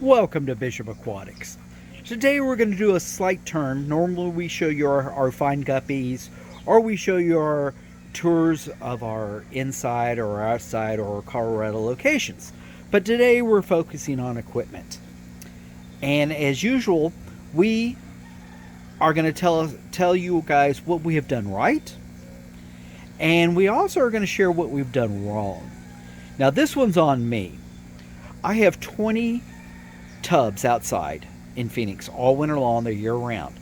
Welcome to Bishop Aquatics. Today we're going to do a slight turn. Normally we show you our fine guppies, or we show you our tours of our inside or outside or Colorado locations. But today we're focusing on equipment. And as usual, we are going to tell you guys what we have done right, and we also are going to share what we've done wrong. Now this one's on me. I have 20 tubs outside in Phoenix all winter long. They're year round,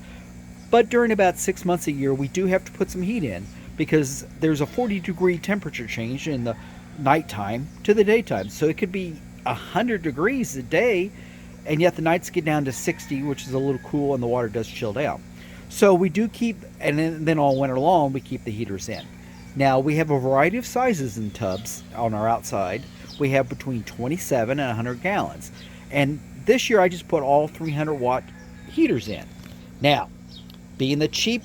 but during about 6 months a year we do have to put some heat in because there's a 40-degree temperature change in the nighttime to the daytime. So it could be 100 degrees a day, and yet the nights get down to 60, which is a little cool, and the water does chill down. So we do keep, and then all winter long we keep the heaters in. Now we have a variety of sizes in tubs on our outside. We have between 27 and 100 gallons, and this year I just put all 300 watt heaters in. Now, being the cheap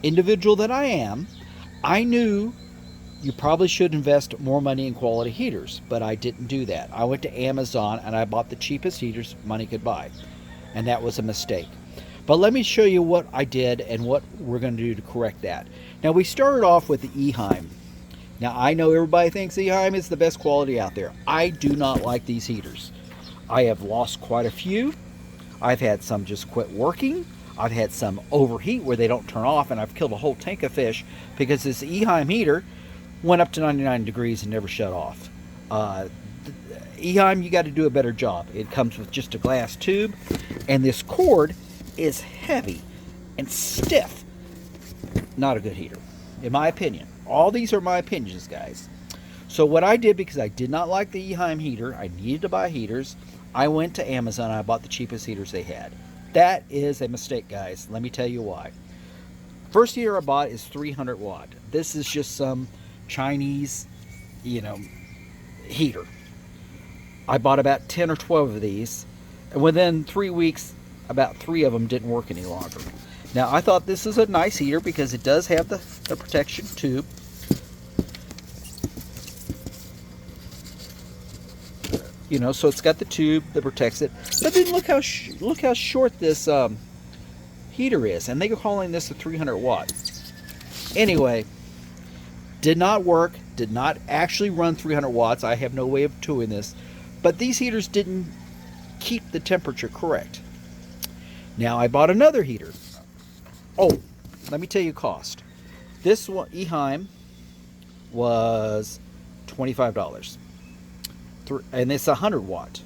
individual that I am, I knew you probably should invest more money in quality heaters, but I didn't do that. I went to Amazon and I bought the cheapest heaters money could buy, and that was a mistake. But let me show you what I did and what we're going to do to correct that. Now, we started off with the Eheim. Now, I know everybody thinks Eheim is the best quality out there. I do not like these heaters. I have lost quite a few. I've had some just quit working. I've had some overheat where they don't turn off, and I've killed a whole tank of fish because this Eheim heater went up to 99 degrees and never shut off. Eheim, you got to do a better job. It comes with just a glass tube, and this cord is heavy and stiff. Not a good heater, in my opinion. All these are my opinions, guys. So what I did, because I did not like the Eheim heater, I needed to buy heaters, I went to Amazon and I bought the cheapest heaters they had. That is a mistake, guys. Let me tell you why. First heater I bought is 300 watt. This is just some Chinese, heater. I bought about 10 or 12 of these, and within 3 weeks, about 3 of them didn't work any longer. Now, I thought this is a nice heater because it does have the protection tube. So it's got the tube that protects it. But then look how short this heater is, and they're calling this a 300 watt. Anyway, did not work. Did not actually run 300 watts. I have no way of doing this, but these heaters didn't keep the temperature correct. Now I bought another heater. Oh, let me tell you cost. This one, Eheim, was $25. And it's 100 watt.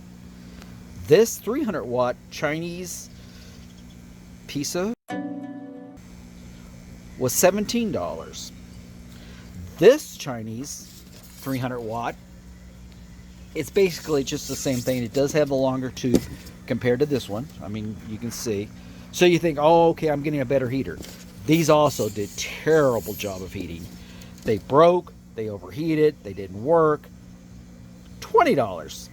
This 300 watt Chinese pizza was $17. This Chinese 300 watt, it's basically just the same thing. It does have the longer tube compared to this one. I mean, you can see. So you think, oh, okay, I'm getting a better heater. These also did terrible job of heating. They broke, they overheated, they didn't work. $20.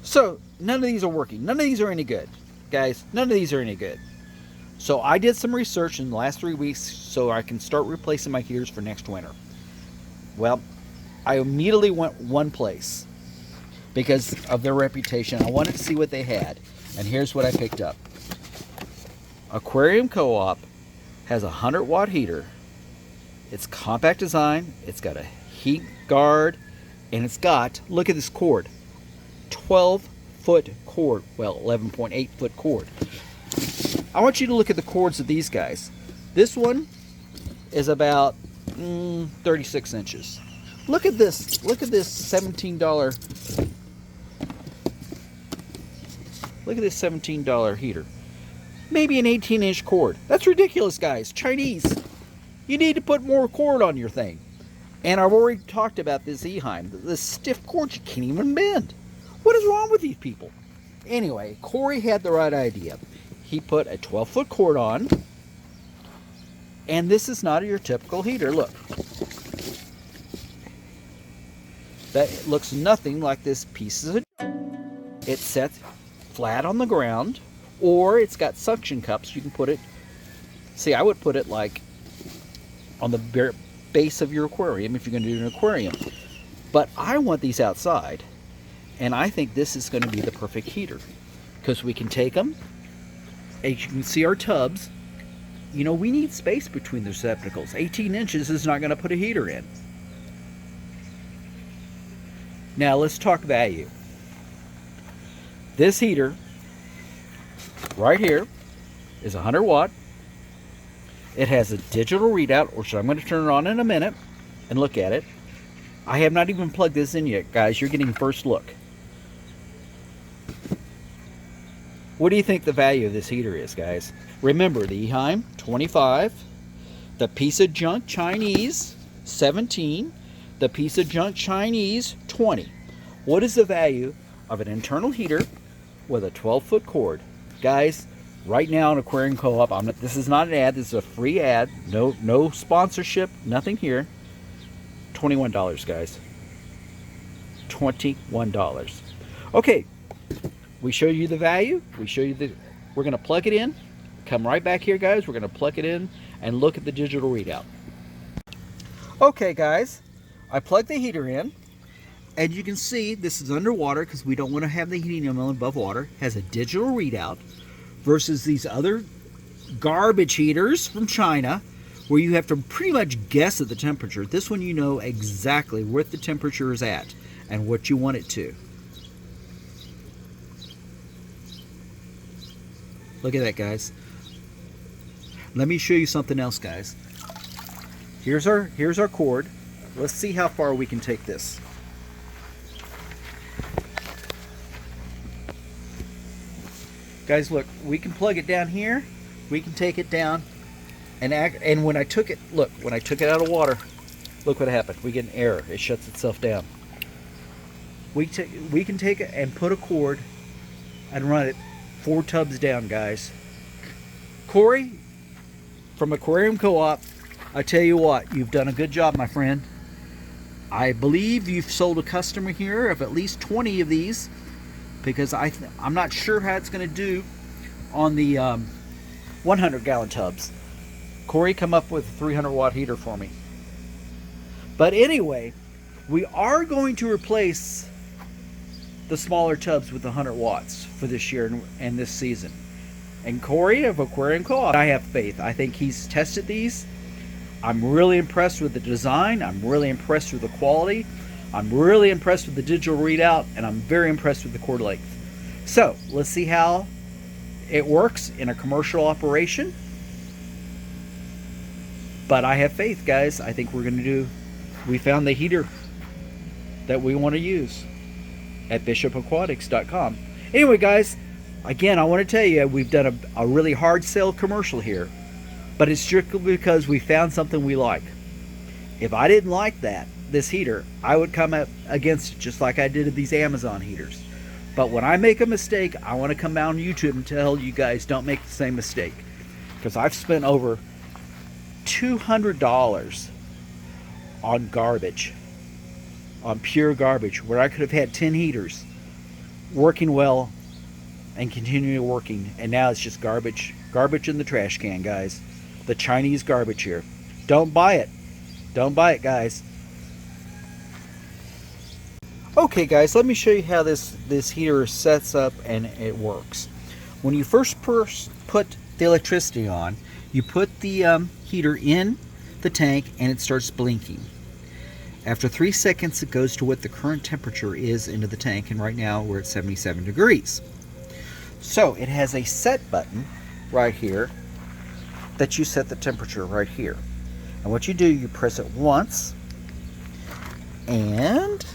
So none of these are working. None of these are any good, guys. None of these are any good. So I did some research in the last 3 weeks so I can start replacing my heaters for next winter. Well, I immediately went one place because of their reputation. I wanted to see what they had, and here's what I picked up. Aquarium Co-op has a 100 watt heater. It's compact design. It's got a heat guard. And it's got, look at this cord, 12-foot cord, well, 11.8-foot cord. I want you to look at the cords of these guys. This one is about 36 inches. Look at this $17. Look at this $17 heater. Maybe an 18-inch cord. That's ridiculous, guys. Chinese. You need to put more cord on your thing. And I've already talked about this Eheim. This stiff cord you can't even bend. What is wrong with these people? Anyway, Cory had the right idea. He put a 12-foot cord on. And this is not your typical heater. Look. That looks nothing like this piece of. It's set flat on the ground. Or it's got suction cups. You can put it. See, I would put it like on the base of your aquarium if you're going to do an aquarium. But I want these outside. And I think this is going to be the perfect heater, because we can take them, as you can see our tubs. You know, we need space between the receptacles. 18 inches is not going to put a heater in. Now let's talk value. This heater right here is 100 watt. It has a digital readout, which I'm going to turn it on in a minute and look at it. I have not even plugged this in yet, guys. You're getting first look. What do you think the value of this heater is, guys? Remember, the Eheim, 25. The piece of junk Chinese, 17. The piece of junk Chinese, 20. What is the value of an internal heater with a 12-foot cord? Guys, right now in Aquarium Co-op, this is not an ad, this is a free ad. No sponsorship, nothing here. $21, guys. $21. Okay, we show you the value. We're going to plug it in. Come right back here, guys. We're going to plug it in and look at the digital readout. Okay, guys, I plugged the heater in. And you can see this is underwater because we don't want to have the heating element above water. It has a digital readout versus these other garbage heaters from China where you have to pretty much guess at the temperature. This one, you know exactly what the temperature is at and what you want it to. Look at that, guys. Let me show you something else, guys. Here's our cord. Let's see how far we can take this. Guys, look, we can plug it down here. We can take it down and when I took it, look, when I took it out of water, look what happened. We get an error. It shuts itself down. We can take it and put a cord and run it 4 tubs down, guys. Cory from Aquarium Co-op, I tell you what, you've done a good job, my friend. I believe you've sold a customer here of at least 20 of these, because I'm not sure how it's going to do on the 100-gallon tubs. Cory, come up with a 300-watt heater for me. But anyway, we are going to replace the smaller tubs with 100 watts for this year and this season. And Cory of Aquarium Co-op, I have faith. I think he's tested these. I'm really impressed with the design. I'm really impressed with the quality. I'm really impressed with the digital readout, and I'm very impressed with the cord length. So let's see how it works in a commercial operation. But I have faith, guys. I think we found the heater that we want to use at bishopaquatics.com. Anyway, guys, again, I want to tell you, we've done a really hard sell commercial here, but it's strictly because we found something we like. If I didn't like this heater, I would come up against it just like I did with these Amazon heaters. But when I make a mistake, I want to come out on YouTube and tell you guys don't make the same mistake, because I've spent over $200 on garbage, on pure garbage, where I could have had 10 heaters working well and continuing working, and now it's just garbage in the trash can, guys. The Chinese garbage here. Don't buy it. Don't buy it, guys. Okay, guys, let me show you how this heater sets up and it works. When you first put the electricity on, you put the heater in the tank and it starts blinking. After 3 seconds, it goes to what the current temperature is into the tank, and right now we're at 77 degrees. So it has a set button right here that you set the temperature right here. And what you do, you press it once and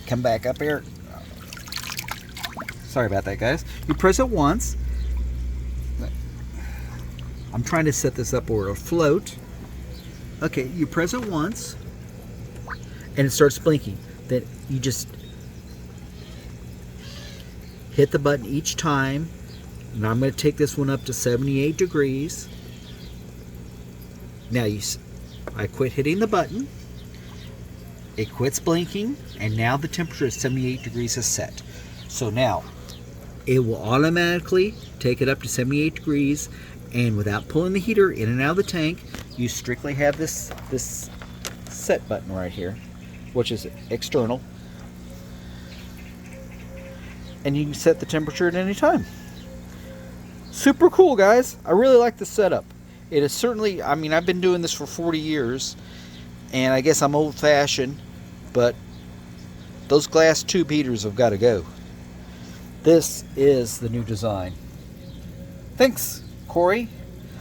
come back up here. Sorry about that, guys. You press it once. I'm trying to set this up where it'll float. Okay, you press it once and it starts blinking. Then you just hit the button each time. And I'm going to take this one up to 78 degrees. Now I quit hitting the button. It quits blinking, and now the temperature at 78 degrees is set. So now it will automatically take it up to 78 degrees, and without pulling the heater in and out of the tank, you strictly have this set button right here, which is external. and you can set the temperature at any time. Super cool, guys. I really like the setup. It is certainly, I mean, I've been doing this for 40 years, and I guess I'm old-fashioned, but those glass tube heaters have got to go. This is the new design. Thanks, Cory.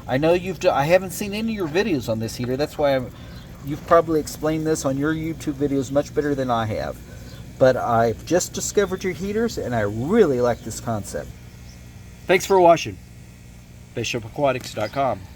I know I haven't seen any of your videos on this heater. That's why you've probably explained this on your YouTube videos much better than I have. But I've just discovered your heaters, and I really like this concept. Thanks for watching. BishopAquatics.com